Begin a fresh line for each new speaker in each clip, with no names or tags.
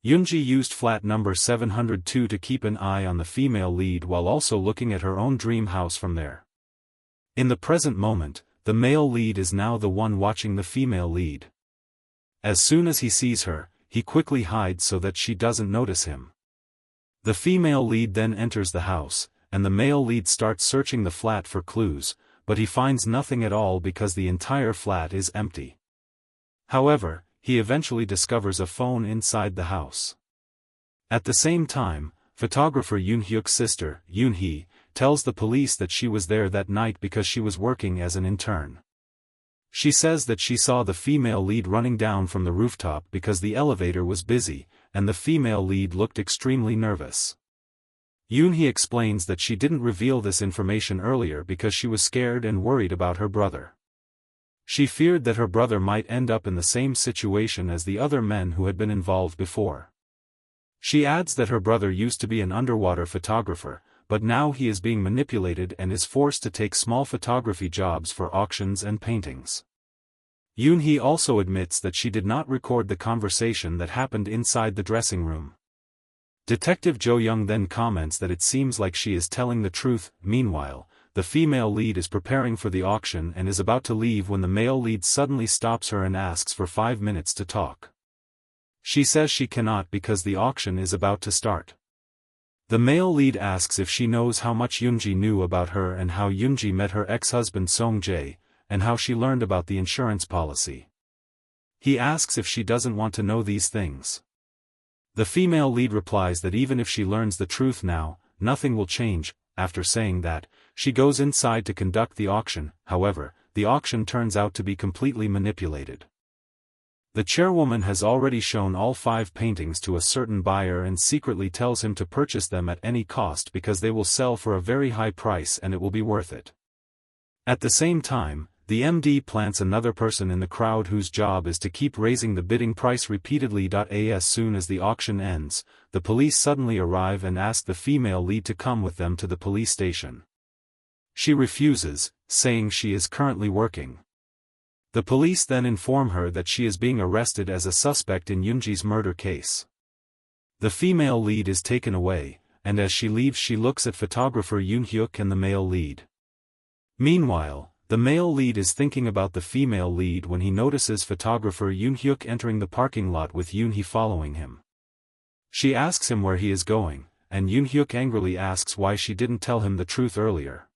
Yoonji used flat number 702 to keep an eye on the female lead while also looking at her own dream house from there. In the present moment, the male lead is now the one watching the female lead. As soon as he sees her, he quickly hides so that she doesn't notice him. The female lead then enters the house, and the male lead starts searching the flat for clues, but he finds nothing at all because the entire flat is empty. However, he eventually discovers a phone inside the house. At the same time, photographer Yoon-hyuk's sister, Yoon-hee, tells the police that she was there that night because she was working as an intern. She says that she saw the female lead running down from the rooftop because the elevator was busy, and the female lead looked extremely nervous. Yoon-hee explains that she didn't reveal this information earlier because she was scared and worried about her brother. She feared that her brother might end up in the same situation as the other men who had been involved before. She adds that her brother used to be an underwater photographer, but now he is being manipulated and is forced to take small photography jobs for auctions and paintings. Yoon-hee also admits that she did not record the conversation that happened inside the dressing room. Detective Jo-young then comments that it seems like she is telling the truth. Meanwhile, the female lead is preparing for the auction and is about to leave when the male lead suddenly stops her and asks for 5 minutes to talk. She says she cannot because the auction is about to start. The male lead asks if she knows how much Yoonji knew about her and how Yoonji met her ex-husband Song-jae, and how she learned about the insurance policy. He asks if she doesn't want to know these things. The female lead replies that even if she learns the truth now, nothing will change. After saying that, she goes inside to conduct the auction. However, the auction turns out to be completely manipulated. The chairwoman has already shown all 5 paintings to a certain buyer and secretly tells him to purchase them at any cost because they will sell for a very high price and it will be worth it. At the same time, the MD plants another person in the crowd whose job is to keep raising the bidding price repeatedly. As soon as the auction ends, the police suddenly arrive and ask the female lead to come with them to the police station. She refuses, saying she is currently working. The police then inform her that she is being arrested as a suspect in Yoonji's murder case. The female lead is taken away, and as she leaves she looks at photographer Yoon-hyuk and the male lead. Meanwhile, the male lead is thinking about the female lead when he notices photographer Yoon-hyuk entering the parking lot with Yoon-hee following him. She asks him where he is going, and Yoon-hyuk angrily asks why she didn't tell him the truth earlier.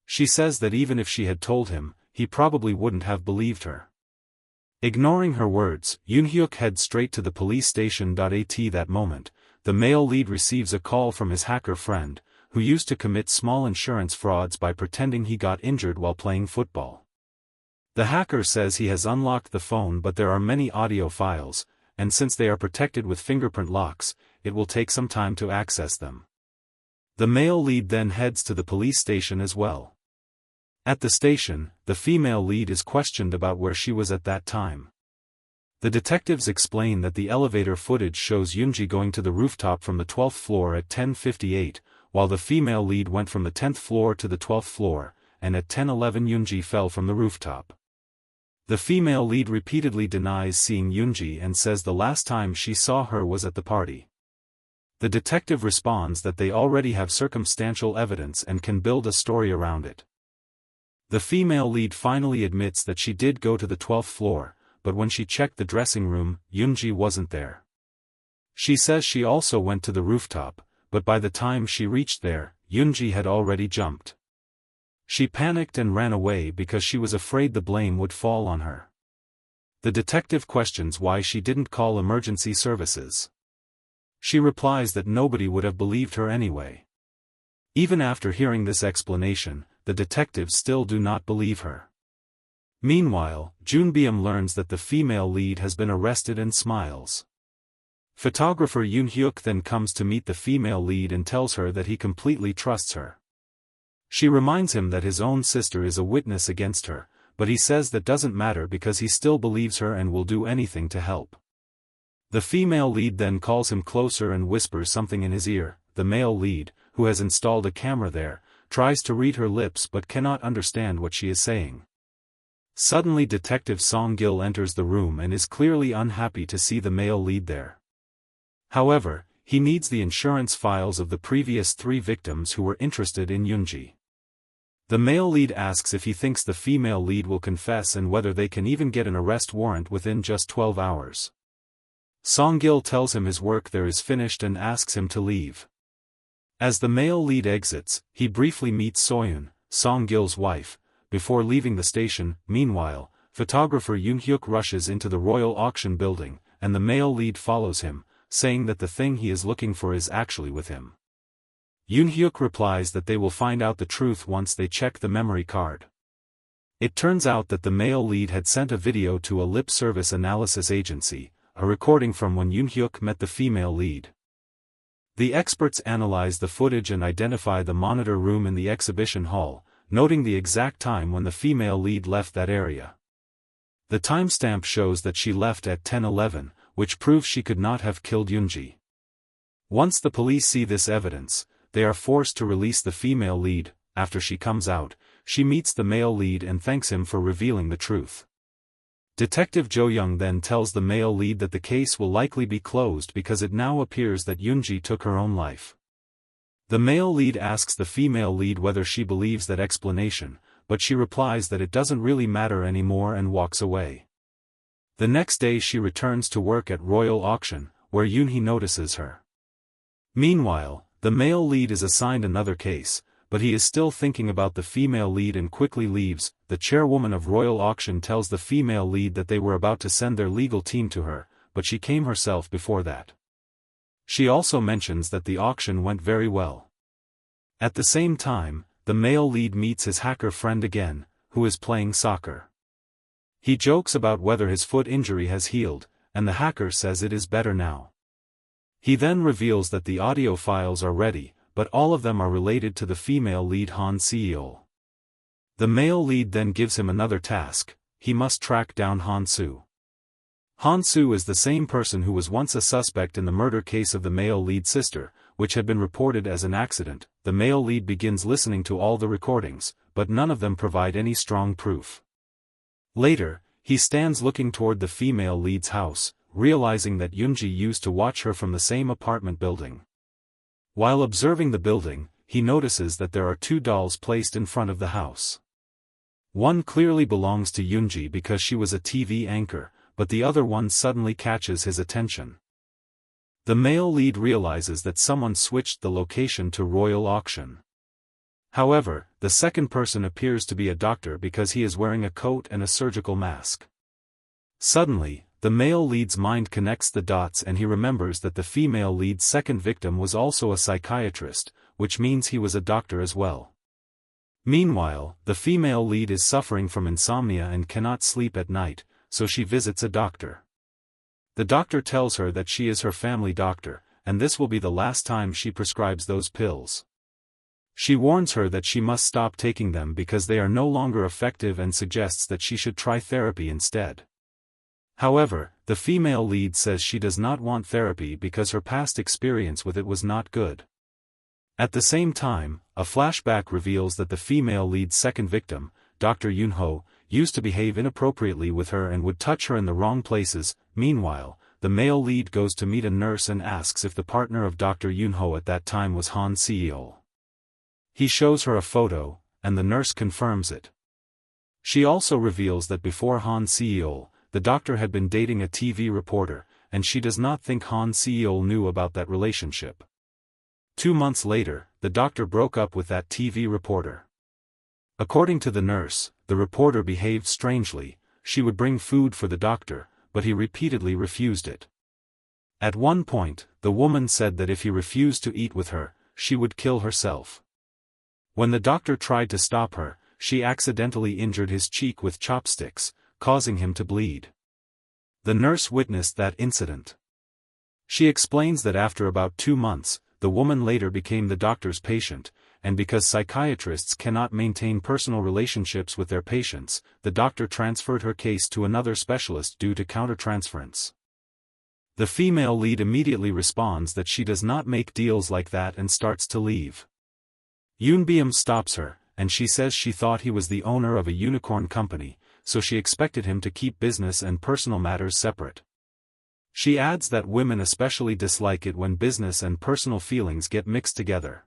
She says that even if she had told him, he probably wouldn't have believed her. Ignoring her words, Yoon-hyuk heads straight to the police station. At that moment, the male lead receives a call from his hacker friend, who used to commit small insurance frauds by pretending he got injured while playing football. The hacker says he has unlocked the phone but there are many audio files, and since they are protected with fingerprint locks, it will take some time to access them. The male lead then heads to the police station as well. At the station, the female lead is questioned about where she was at that time. The detectives explain that the elevator footage shows Yoonji going to the rooftop from the 12th floor at 10:58, while the female lead went from the 10th floor to the 12th floor, and at 10:11 Yoonji fell from the rooftop. The female lead repeatedly denies seeing Yoonji and says the last time she saw her was at the party. The detective responds that they already have circumstantial evidence and can build a story around it. The female lead finally admits that she did go to the 12th floor, but when she checked the dressing room, Yoonji wasn't there. She says she also went to the rooftop, but by the time she reached there, Yoonji had already jumped. She panicked and ran away because she was afraid the blame would fall on her. The detective questions why she didn't call emergency services. She replies that nobody would have believed her anyway. Even after hearing this explanation, the detectives still do not believe her. Meanwhile, Junbeom learns that the female lead has been arrested and smiles. Photographer Yoon-hyuk then comes to meet the female lead and tells her that he completely trusts her. She reminds him that his own sister is a witness against her, but he says that doesn't matter because he still believes her and will do anything to help. The female lead then calls him closer and whispers something in his ear. The male lead, who has installed a camera there, tries to read her lips but cannot understand what she is saying. Suddenly Detective Song-gil enters the room and is clearly unhappy to see the male lead there. However, he needs the insurance files of the previous 3 victims who were interested in Yoonji. The male lead asks if he thinks the female lead will confess and whether they can even get an arrest warrant within just 12 hours. Song-gil tells him his work there is finished and asks him to leave. As the male lead exits, he briefly meets Soyun, Song-gil's wife, before leaving the station. Meanwhile, photographer Yoon-hyuk rushes into the royal auction building, and the male lead follows him, saying that the thing he is looking for is actually with him. Yoon-hyuk replies that they will find out the truth once they check the memory card. It turns out that the male lead had sent a video to a lip service analysis agency, a recording from when Yoon-hyuk met the female lead. The experts analyze the footage and identify the monitor room in the exhibition hall, noting the exact time when the female lead left that area. The timestamp shows that she left at 10:11, which proves she could not have killed Yoonji. Once the police see this evidence, they are forced to release the female lead. After she comes out, she meets the male lead and thanks him for revealing the truth. Detective Jo Young then tells the male lead that the case will likely be closed because it now appears that Yoonji took her own life. The male lead asks the female lead whether she believes that explanation, but she replies that it doesn't really matter anymore and walks away. The next day she returns to work at Royal Auction, where Yoon-hee notices her. Meanwhile, the male lead is assigned another case, but he is still thinking about the female lead and quickly leaves. The chairwoman of Royal Auction tells the female lead that they were about to send their legal team to her, but she came herself before that. She also mentions that the auction went very well. At the same time, the male lead meets his hacker friend again, who is playing soccer. He jokes about whether his foot injury has healed, and the hacker says it is better now. He then reveals that the audio files are ready, but all of them are related to the female lead Han Seol-Ah. The male lead then gives him another task: he must track down Han Soo. Han Soo is the same person who was once a suspect in the murder case of the male lead's sister, which had been reported as an accident. The male lead begins listening to all the recordings, but none of them provide any strong proof. Later, he stands looking toward the female lead's house, realizing that Yoonji used to watch her from the same apartment building. While observing the building, he notices that there are 2 dolls placed in front of the house. One clearly belongs to Yoonji because she was a TV anchor, but the other one suddenly catches his attention. The male lead realizes that someone switched the location to Royal Auction. However, the second person appears to be a doctor because he is wearing a coat and a surgical mask. Suddenly, the male lead's mind connects the dots and he remembers that the female lead's second victim was also a psychiatrist, which means he was a doctor as well. Meanwhile, the female lead is suffering from insomnia and cannot sleep at night, so she visits a doctor. The doctor tells her that she is her family doctor, and this will be the last time she prescribes those pills. She warns her that she must stop taking them because they are no longer effective and suggests that she should try therapy instead. However, the female lead says she does not want therapy because her past experience with it was not good. At the same time, a flashback reveals that the female lead's second victim, Dr. Yoon-ho, used to behave inappropriately with her and would touch her in the wrong places. Meanwhile, the male lead goes to meet a nurse and asks if the partner of Dr. Yoon-ho at that time was Han Seol-Ah. He shows her a photo, and the nurse confirms it. She also reveals that before Han Seol-Ah, the doctor had been dating a TV reporter, and she does not think Han Seol-Ah knew about that relationship. 2 months later, the doctor broke up with that TV reporter. According to the nurse, the reporter behaved strangely. She would bring food for the doctor, but he repeatedly refused it. At one point, the woman said that if he refused to eat with her, she would kill herself. When the doctor tried to stop her, she accidentally injured his cheek with chopsticks, causing him to bleed. The nurse witnessed that incident. She explains that after about 2 months, the woman later became the doctor's patient, and because psychiatrists cannot maintain personal relationships with their patients, the doctor transferred her case to another specialist due to countertransference. The female lead immediately responds that she does not make deals like that and starts to leave. Yoon Byum stops her, and she says she thought he was the owner of a unicorn company, so she expected him to keep business and personal matters separate. She adds that women especially dislike it when business and personal feelings get mixed together.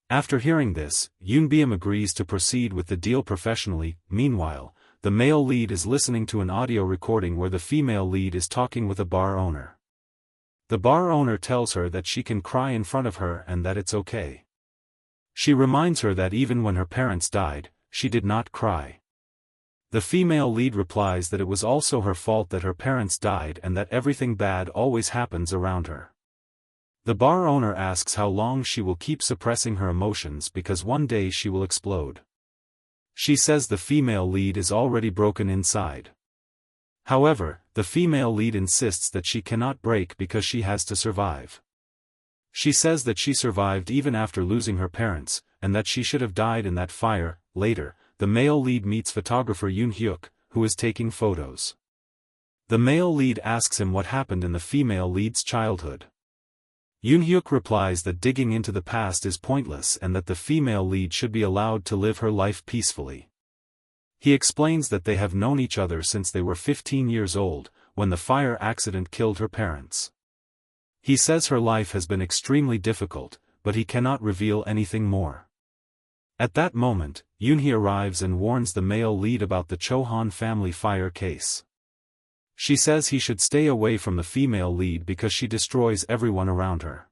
After hearing this, Yoon Byum agrees to proceed with the deal professionally. Meanwhile, the male lead is listening to an audio recording where the female lead is talking with a bar owner. The bar owner tells her that she can cry in front of her and that it's okay. She reminds her that even when her parents died, she did not cry. The female lead replies that it was also her fault that her parents died and that everything bad always happens around her. The bar owner asks how long she will keep suppressing her emotions because one day she will explode. She says the female lead is already broken inside. However, the female lead insists that she cannot break because she has to survive. She says that she survived even after losing her parents, and that she should have died in that fire. Later, the male lead meets photographer Yoon Hyuk, who is taking photos. The male lead asks him what happened in the female lead's childhood. Yoon Hyuk replies that digging into the past is pointless and that the female lead should be allowed to live her life peacefully. He explains that they have known each other since they were 15 years old, when the fire accident killed her parents. He says her life has been extremely difficult, but he cannot reveal anything more. At that moment, Yoon-hee arrives and warns the male lead about the Cho-han family fire case. She says he should stay away from the female lead because she destroys everyone around her.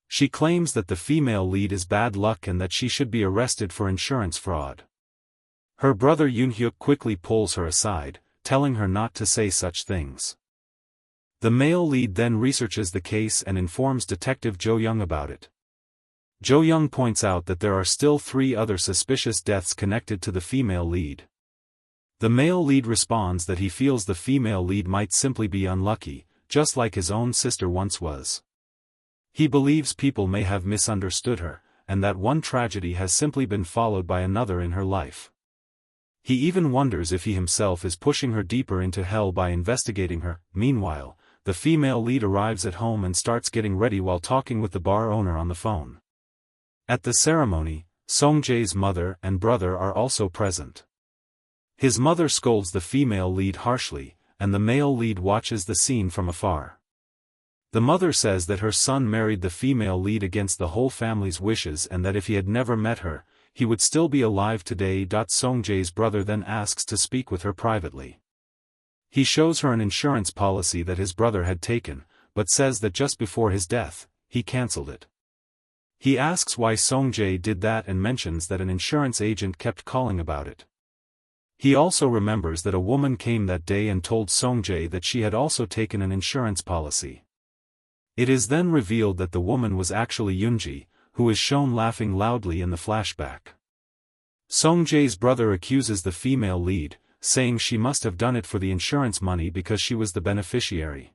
She claims that the female lead is bad luck and that she should be arrested for insurance fraud. Her brother Yoon-hyuk quickly pulls her aside, telling her not to say such things. The male lead then researches the case and informs Detective Jo-young about it. Jo-young points out that there are still 3 other suspicious deaths connected to the female lead. The male lead responds that he feels the female lead might simply be unlucky, just like his own sister once was. He believes people may have misunderstood her, and that one tragedy has simply been followed by another in her life. He even wonders if he himself is pushing her deeper into hell by investigating her. Meanwhile, the female lead arrives at home and starts getting ready while talking with the bar owner on the phone. At the ceremony, Song-jae's mother and brother are also present. His mother scolds the female lead harshly, and the male lead watches the scene from afar. The mother says that her son married the female lead against the whole family's wishes and that if he had never met her, he would still be alive today. Song-jae's brother then asks to speak with her privately. He shows her an insurance policy that his brother had taken, but says that just before his death, he cancelled it. He asks why Song-jae did that and mentions that an insurance agent kept calling about it. He also remembers that a woman came that day and told Song-jae that she had also taken an insurance policy. It is then revealed that the woman was actually Yoon-ji, who is shown laughing loudly in the flashback. Song-jae's brother accuses the female lead, saying she must have done it for the insurance money because she was the beneficiary.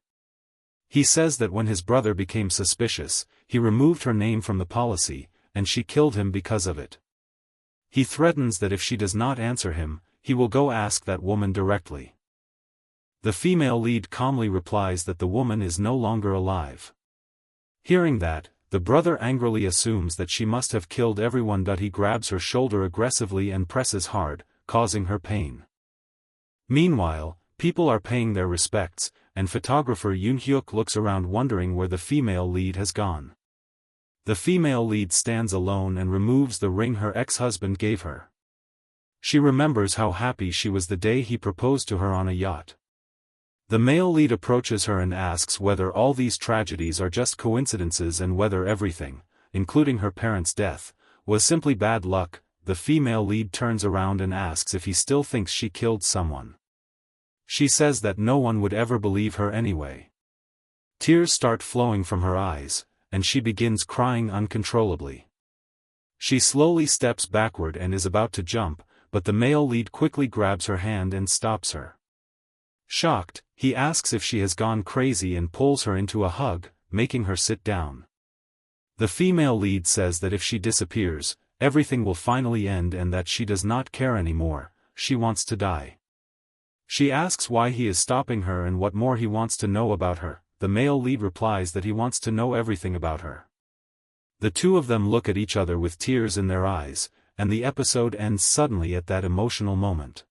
He says that when his brother became suspicious, he removed her name from the policy, and she killed him because of it. He threatens that if she does not answer him, he will go ask that woman directly. The female lead calmly replies that the woman is no longer alive. Hearing that, the brother angrily assumes that she must have killed everyone. He grabs her shoulder aggressively and presses hard, causing her pain. Meanwhile, people are paying their respects, and photographer Yoon Hyuk looks around wondering where the female lead has gone. The female lead stands alone and removes the ring her ex-husband gave her. She remembers how happy she was the day he proposed to her on a yacht. The male lead approaches her and asks whether all these tragedies are just coincidences and whether everything, including her parents' death, was simply bad luck. The female lead turns around and asks if he still thinks she killed someone. She says that no one would ever believe her anyway. Tears start flowing from her eyes, and she begins crying uncontrollably. She slowly steps backward and is about to jump, but the male lead quickly grabs her hand and stops her. Shocked, he asks if she has gone crazy and pulls her into a hug, making her sit down. The female lead says that if she disappears, everything will finally end and that she does not care anymore, she wants to die. She asks why he is stopping her and what more he wants to know about her. The male lead replies that he wants to know everything about her. The two of them look at each other with tears in their eyes, and the episode ends suddenly at that emotional moment.